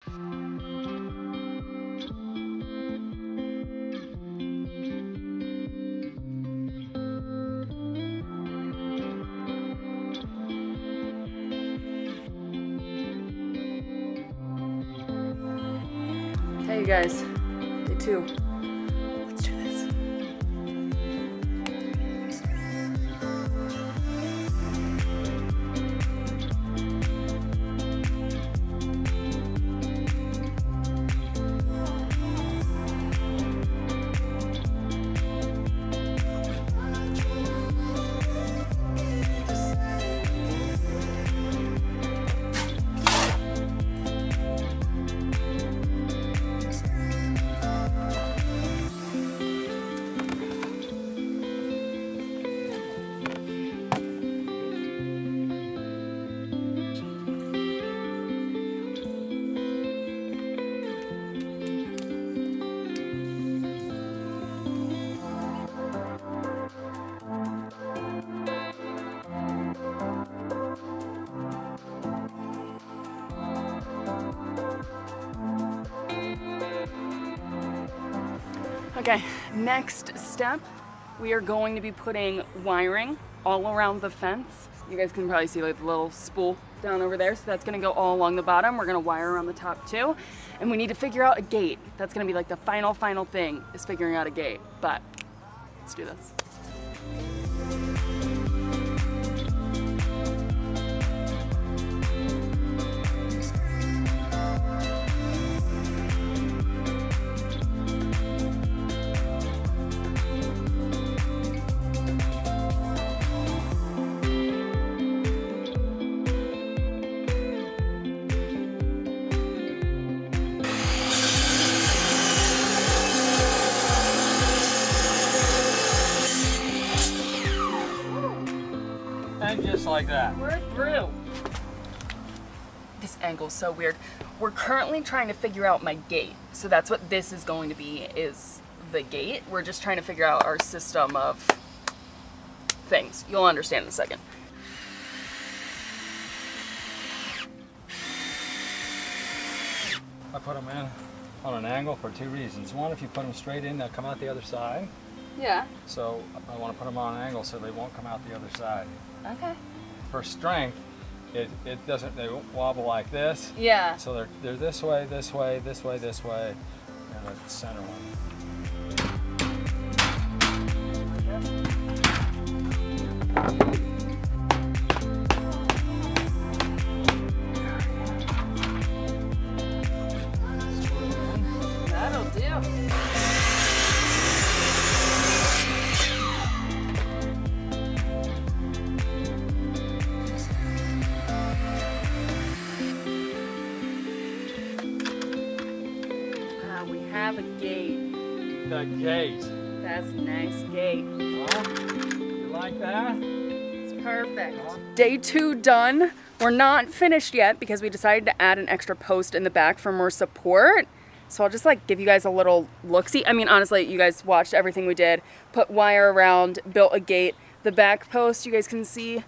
Hey you guys, day 2. Let's do this. Okay, next step, we are going to be putting wiring all around the fence. You guys can probably see like the little spool down over there, so that's gonna go all along the bottom. We're gonna wire around the top too, and we need to figure out a gate. That's gonna be like the final thing, is figuring out a gate, but let's do this. And just like that. We're through. This angle's so weird. We're currently trying to figure out my gate. So that's what this is going to be, is the gate. We're just trying to figure out our system of things. You'll understand in a second. I put them in on an angle for 2 reasons. One, if you put them straight in, they'll come out the other side. Yeah. So I want to put them on an angle so they won't come out the other side. Okay. For strength, it doesn't, they won't wobble like this. Yeah. So they're this way, this way, this way, this way, and the center one. That'll do. We have a gate. The gate. That's a nice gate. You like that? It's perfect. Day 2 done. We're not finished yet because we decided to add an extra post in the back for more support. So I'll just like give you guys a little look-see. I mean, honestly, you guys watched everything we did. Put wire around, built a gate. The back post, you guys can see.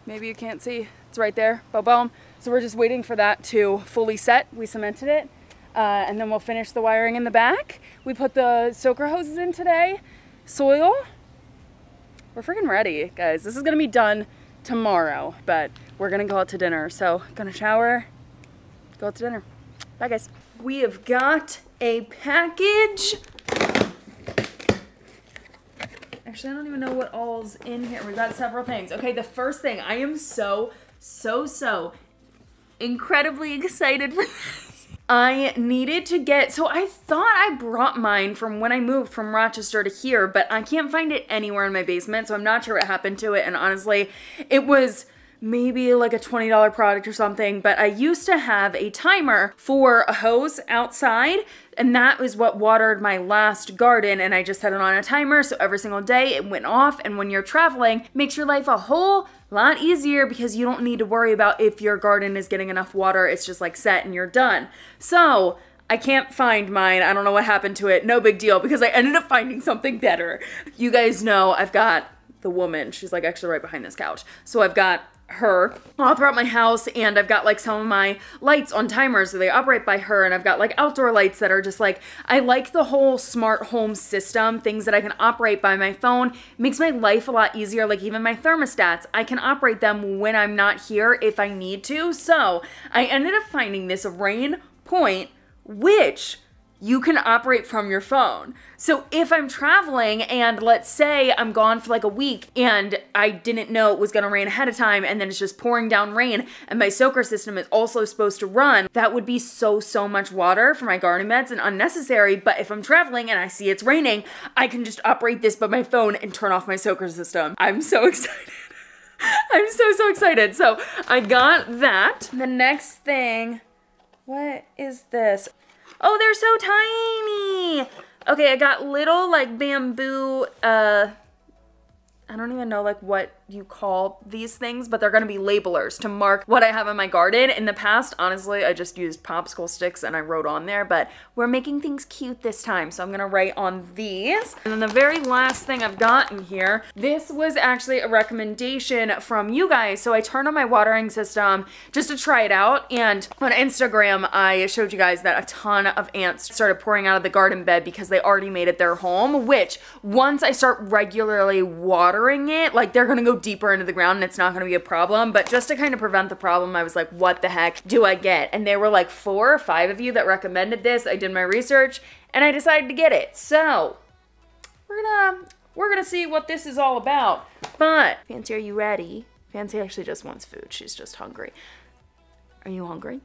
Maybe you can't see. It's right there. Boom. So we're just waiting for that to fully set. We cemented it. And then we'll finish the wiring in the back. We put the soaker hoses in today. Soil. We're freaking ready, guys. This is gonna be done tomorrow, but we're gonna go out to dinner. So, gonna shower, go out to dinner. Bye, guys. We have got a package. Actually, I don't even know what all's in here. We've got several things. Okay, the first thing, I am so incredibly excited for this. I needed to get, so I thought I brought mine from when I moved from Rochester to here, but I can't find it anywhere in my basement, so I'm not sure what happened to it, and honestly, it was maybe like a $20 product or something, but I used to have a timer for a hose outside, and that was what watered my last garden, and I just set it on a timer, so every single day it went off, and when you're traveling, it makes your life a whole lot easier because you don't need to worry about if your garden is getting enough water. It's just like set and you're done. So I can't find mine. I don't know what happened to it. No big deal because I ended up finding something better. You guys know I've got the woman. She's like actually right behind this couch. So I've got her all throughout my house, and I've got like some of my lights on timers so they operate by her, and I've got like outdoor lights that are just like, I like the whole smart home system, things that I can operate by my phone. It makes my life a lot easier. Like even my thermostats, I can operate them when I'm not here if I need to. So I ended up finding this Rain Point, which you can operate from your phone. So if I'm traveling and let's say I'm gone for like a week and I didn't know it was gonna rain ahead of time and then it's just pouring down rain and my soaker system is also supposed to run, that would be so much water for my garden beds and unnecessary. But if I'm traveling and I see it's raining, I can just operate this by my phone and turn off my soaker system. I'm so excited. I'm so excited. So I got that. The next thing, what is this? Oh, they're so tiny. Okay, I got little like bamboo, I don't even know like what you call these things, but they're gonna be labelers to mark what I have in my garden. In the past, honestly, I just used popsicle sticks and I wrote on there, but we're making things cute this time, so I'm gonna write on these. And then the very last thing I've got in here, this was actually a recommendation from you guys. So I turned on my watering system just to try it out, and on Instagram, I showed you guys that a ton of ants started pouring out of the garden bed because they already made it their home, which once I start regularly watering it, like they're gonna go deeper into the ground and it's not going to be a problem. But just to kind of prevent the problem, I was like, what the heck do I get? And there were like 4 or 5 of you that recommended this. I did my research and I decided to get it. So we're gonna see what this is all about. But Fancy, are you ready? Fancy actually just wants food. She's just hungry. Are you hungry?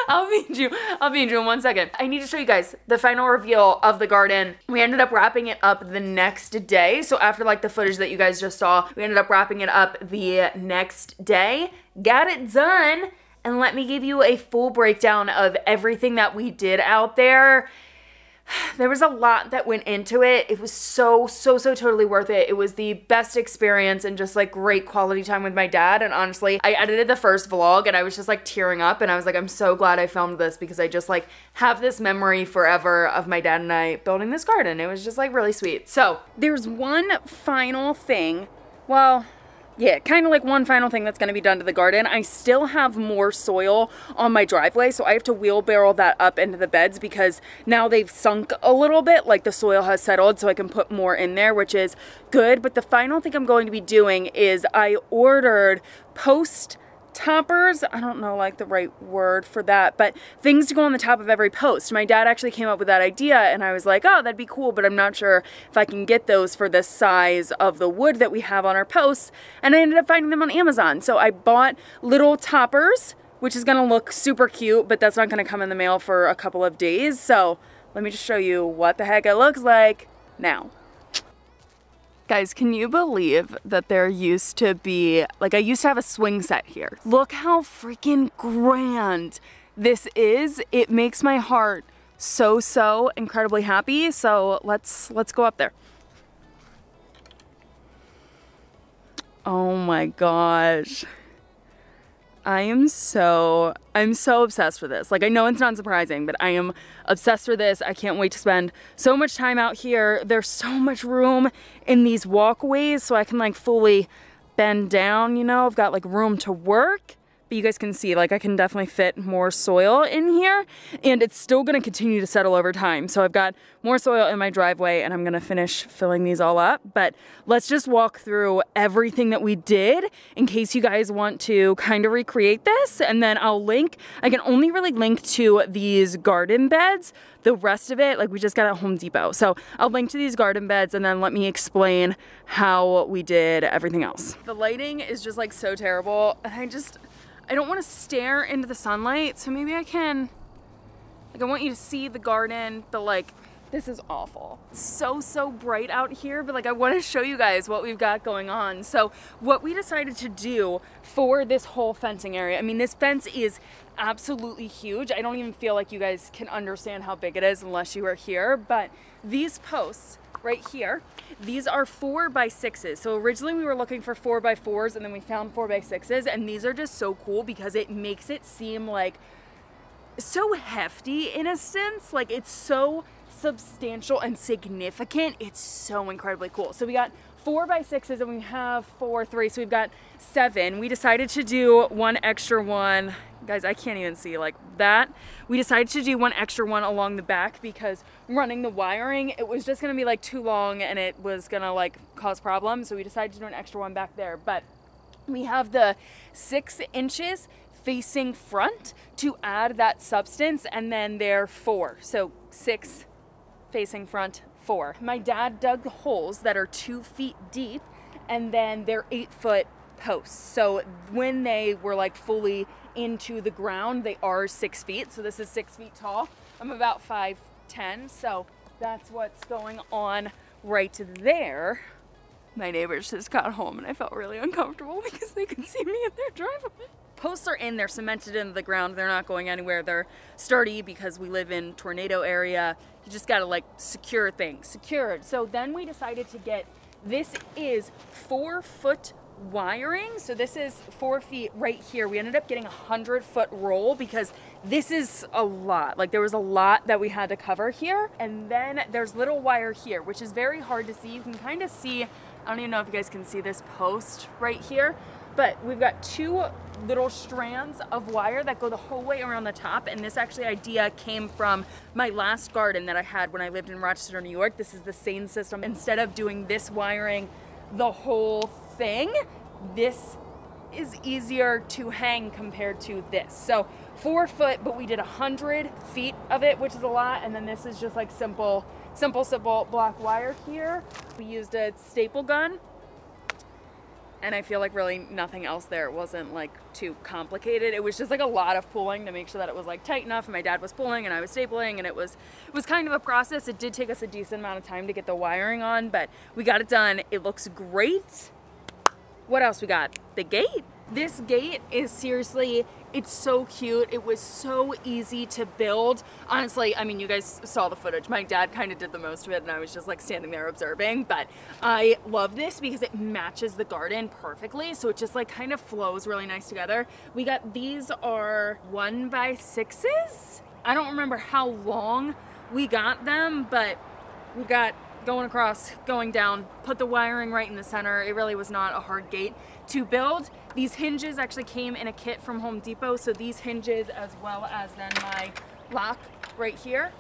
I'll feed you in 1 second. I need to show you guys the final reveal of the garden. We ended up wrapping it up the next day. So after like the footage that you guys just saw, we ended up wrapping it up the next day. Got it done. And let me give you a full breakdown of everything that we did out there. There was a lot that went into it. It was so totally worth it. It was the best experience and just like great quality time with my dad. And honestly, I edited the first vlog and I was just like tearing up and I was like, I'm so glad I filmed this because I just like have this memory forever of my dad and I building this garden. It was just like really sweet. So there's one final thing. Well, yeah, kind of like one final thing that's going to be done to the garden. I still have more soil on my driveway, so I have to wheelbarrow that up into the beds because now they've sunk a little bit, like the soil has settled, so I can put more in there, which is good. But the final thing I'm going to be doing is I ordered post toppers. I don't know like the right word for that, but things to go on the top of every post. My dad actually came up with that idea and I was like, oh, that'd be cool, but I'm not sure if I can get those for the size of the wood that we have on our posts. And I ended up finding them on Amazon. So I bought little toppers, which is gonna look super cute, but that's not gonna come in the mail for a couple of days. So let me just show you what the heck it looks like now. Guys, can you believe that there used to be, like I used to have a swing set here. Look how freaking grand this is. It makes my heart so incredibly happy. So let's go up there. Oh my gosh. I'm so obsessed with this. Like, I know it's not surprising, but I am obsessed with this. I can't wait to spend so much time out here. There's so much room in these walkways so I can like fully bend down, you know. I've got like room to work. But you guys can see, like, I can definitely fit more soil in here, and it's still gonna continue to settle over time. So I've got more soil in my driveway and I'm gonna finish filling these all up. But let's just walk through everything that we did in case you guys want to kind of recreate this. And then I'll link, I can only really link to these garden beds. The rest of it, like, we just got at Home Depot. So I'll link to these garden beds and then let me explain how we did everything else. The lighting is just like so terrible. And I don't want to stare into the sunlight, so maybe I can, like, I want you to see the garden, but like, this is awful. It's so bright out here, but like, I want to show you guys what we've got going on. So what we decided to do for this whole fencing area, I mean, this fence is absolutely huge. I don't even feel like you guys can understand how big it is unless you are here, but these posts right here, these are 4x6s. So originally we were looking for 4x4s and then we found 4x6s, and these are just so cool because it makes it seem like so hefty in a sense. Like, it's so substantial and significant. It's so incredibly cool. So we got 4x6s and we have 4, 3, so we've got 7. We decided to do one extra one. Guys, I can't even see like that. We decided to do one extra one along the back because running the wiring, it was just gonna be like too long and it was gonna like cause problems. So we decided to do an extra one back there. But we have the 6 inches facing front to add that substance, and then they're 4. So 6 facing front, 4. My dad dug holes that are 2 feet deep, and then they're 8-foot posts. So when they were like fully into the ground, they are 6 feet. So this is 6 feet tall. I'm about 5'10", so that's what's going on right there. My neighbors just got home and I felt really uncomfortable because they could see me in their driveway. Posts are in, they're cemented into the ground. They're not going anywhere. They're sturdy because we live in tornado area. You just gotta like secure things, secured. So then we decided to get, this is 4-foot wiring. So this is 4 feet right here. We ended up getting a 100-foot roll because this is a lot. Like there was a lot that we had to cover here. And then there's little wire here, which is very hard to see. You can kind of see, I don't even know if you guys can see this post right here, but we've got 2 little strands of wire that go the whole way around the top. And this actually idea came from my last garden that I had when I lived in Rochester, New York. This is the same system. Instead of doing this wiring the whole thing, this is easier to hang compared to this. So 4 foot, but we did 100 feet of it, which is a lot. And then this is just like simple black wire here. We used a staple gun, and I feel like really nothing else there. It wasn't like too complicated. It was just like a lot of pulling to make sure that it was like tight enough. And my dad was pulling and I was stapling, and it was kind of a process. It did take us a decent amount of time to get the wiring on, but we got it done. It looks great. What else we got? The gate. This gate is seriously, it's so cute. It was so easy to build. Honestly, I mean, you guys saw the footage. My dad kind of did the most of it and I was just like standing there observing, but I love this because it matches the garden perfectly. So it just like kind of flows really nice together. We got, these are 1x6s. I don't remember how long we got them, but we got going across, going down, put the wiring right in the center. It really was not a hard gate to build. These hinges actually came in a kit from Home Depot. So these hinges, as well as then my lock right here,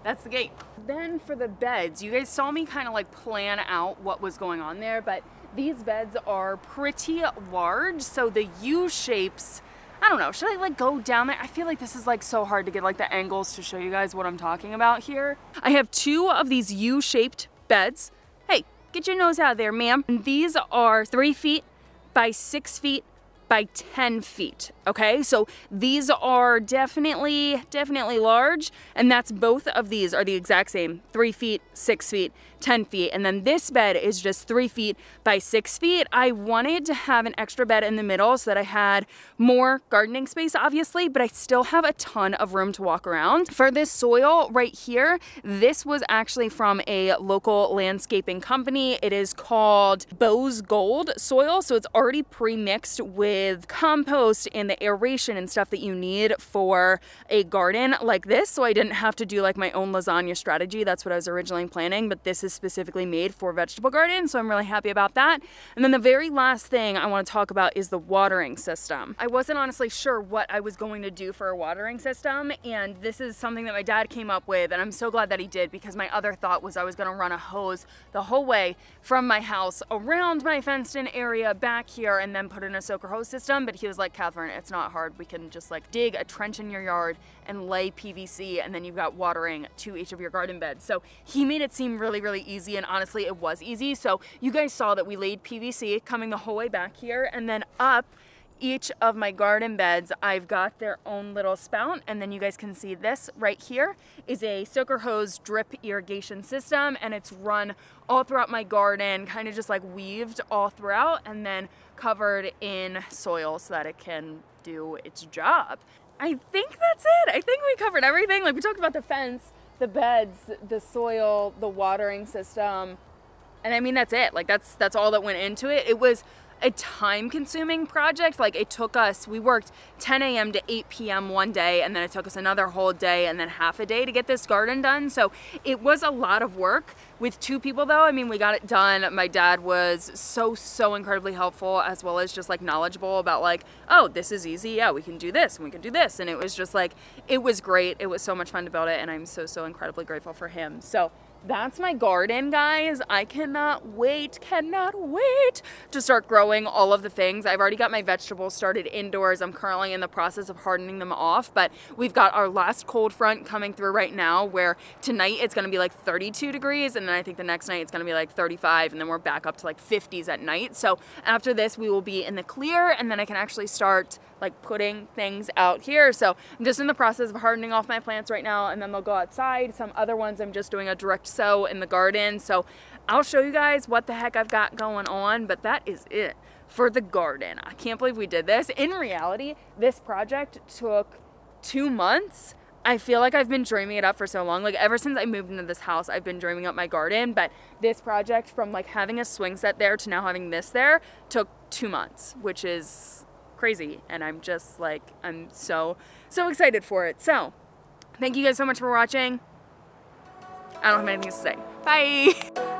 that's the gate. Then for the beds, you guys saw me kind of like plan out what was going on there, but these beds are pretty large. So the U shapes, I don't know, should I like go down there? I feel like this is like so hard to get like the angles to show you guys what I'm talking about here. I have 2 of these U-shaped beds. Hey, get your nose out of there, ma'am. And these are 3 feet by 6 feet by 10 feet, okay? So these are definitely large, and that's both of these are the exact same, 3 feet, 6 feet, 10 feet. And then this bed is just 3 feet by 6 feet. I wanted to have an extra bed in the middle so that I had more gardening space, obviously, but I still have a ton of room to walk around. For this soil right here, this was actually from a local landscaping company. It is called Bose Gold soil. So it's already pre-mixed with compost and the aeration and stuff that you need for a garden like this. So I didn't have to do like my own lasagna strategy. That's what I was originally planning, but this is specifically made for vegetable garden, so I'm really happy about that. And then the very last thing I want to talk about is the watering system. I wasn't honestly sure what I was going to do for a watering system, and this is something that my dad came up with, and I'm so glad that he did, because my other thought was I was going to run a hose the whole way from my house around my fenced-in area back here and then put in a soaker hose system. But he was like, Catherine, it's not hard. We can just like dig a trench in your yard and lay PVC, and then you've got watering to each of your garden beds. So he made it seem really easy, and honestly it was easy. So you guys saw that we laid PVC coming the whole way back here, and then up each of my garden beds I've got their own little spout. And then you guys can see this right here is a soaker hose drip irrigation system, and it's run all throughout my garden, kind of just like weaved all throughout and then covered in soil so that it can do its job. I think that's it. I think we covered everything. Like, we talked about the fence, the beds, the soil, the watering system, and I mean, that's it. Like, that's all that went into it. It was a time-consuming project. Like, it took us, we worked 10 a.m. to 8 p.m. one day, and then it took us another whole day and then half a day to get this garden done. So it was a lot of work. With 2 people though, I mean, we got it done. My dad was so incredibly helpful, as well as just like knowledgeable about like, oh, this is easy, yeah, we can do this and we can do this. And it was just like, it was great. It was so much fun to build it, and I'm so incredibly grateful for him. So that's my garden, guys. I cannot wait to start growing all of the things. I've already got my vegetables started indoors. I'm currently in the process of hardening them off, but we've got our last cold front coming through right now, where tonight it's gonna be like 32 degrees, and then I think the next night it's gonna be like 35, and then we're back up to like 50s at night. So after this, we will be in the clear, and then I can actually start like putting things out here. So I'm just in the process of hardening off my plants right now, and then they'll go outside. Some other ones I'm just doing a direct sow in the garden. So I'll show you guys what the heck I've got going on, but that is it for the garden. I can't believe we did this. In reality, this project took 2 months. I feel like I've been dreaming it up for so long. Like, ever since I moved into this house, I've been dreaming up my garden. But this project, from like having a swing set there to now having this there, took 2 months, which is crazy. And I'm just like, I'm so excited for it. So thank you guys so much for watching. I don't have anything to say. Bye.